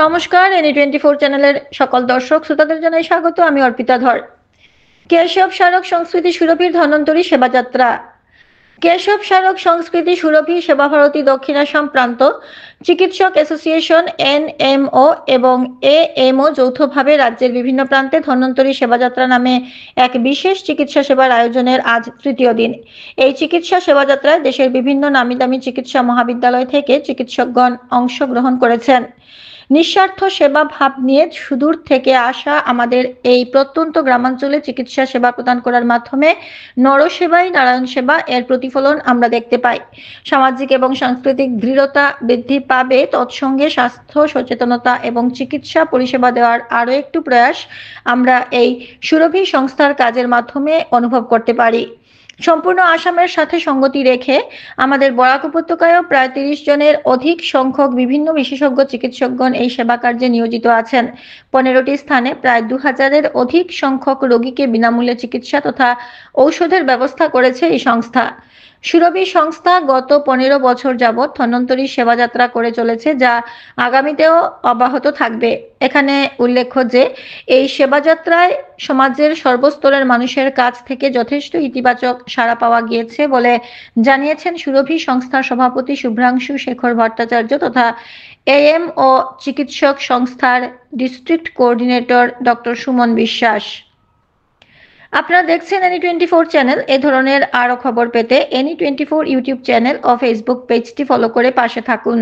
নমস্কার, এনি 24 চ্যানেলের সকল দর্শক শ্রোতাদের জানাই স্বাগত। আমি অর্পিতা ধর। কেশব স্মারক সংস্কৃতি সুরভির ধন্বন্তরী সেবাযাত্রা। কেশব স্মারক সংস্কৃতি সুরভি সেবা ভারতী দক্ষিণ আসাম প্রান্ত চিকিৎসক অ্যাসোসিয়েশন NMO এবং AMO যৌথভাবে রাজ্যের বিভিন্ন প্রান্তে ধন্বন্তরী সেবাযাত্রা নামে এক বিশেষ চিকিৎসা সেবার আয়োজনের আজ তৃতীয় দিন। এই চিকিৎসা সেবাযাত্রায় দেশের বিভিন্ন নামিদামি চিকিৎসা মহাবিদ্যালয় থেকে চিকিৎসকগণ অংশগ্রহণ করেছেন। নিঃস্বার্থ সেবা ভাব নিয়ে সুদূর থেকে আসা আমাদের এই প্রত্যন্ত গ্রামাঞ্চলে চিকিৎসা সেবা প্রদান করার মাধ্যমে নরসেবাই নারায়ণ সেবা এর প্রতিফলন আমরা দেখতে পাই। সামাজিক এবং সাংস্কৃতিক দৃঢ়তা বৃদ্ধি পাবে, তৎসঙ্গে স্বাস্থ্য সচেতনতা এবং চিকিৎসা পরিষেবা দেওয়ার আরও একটু প্রয়াস আমরা এই সুরভি সংস্থার কাজের মাধ্যমে অনুভব করতে পারি। সম্পূর্ণ আসামের সাথে সঙ্গতি রেখে আমাদের বরাক উপত্যকায়ও প্রায় 30 জনের অধিক সংখ্যক বিভিন্ন বিশেষজ্ঞ চিকিৎসকগণ এই সেবা কার্যে নিয়োজিত আছেন। 15টি স্থানে প্রায় 2000-এর অধিক সংখ্যক রোগীকে বিনামূল্যে চিকিৎসা তথা ঔষধের ব্যবস্থা করেছে এই সংস্থা। সুরভি সংস্থা গত 15 বছর যাবৎ ধন্বন্তরী সেবাযাত্রা করে চলেছে, যা আগামীতেও অব্যাহত থাকবে। এখানে উল্লেখ্য যে এই সেবাযাত্রায় সমাজের সর্বস্তরের মানুষের কাছ থেকে যথেষ্ট ইতিবাচক সাড়া পাওয়া গিয়েছে বলে জানিয়েছেন সুরভি সংস্থার সভাপতি শুভ্রাংশু শেখর ভট্টাচার্য তথা AMO চিকিৎসক সংস্থার ডিস্ট্রিক্ট কোঅর্ডিনেটর ডক্টর সুমন বিশ্বাস। আপনারা দেখছেন এনি 24 চ্যানেল। এ ধরনের আরও খবর পেতে এনি 24 ইউটিউব চ্যানেল ও ফেসবুক পেজটি ফলো করে পাশে থাকুন।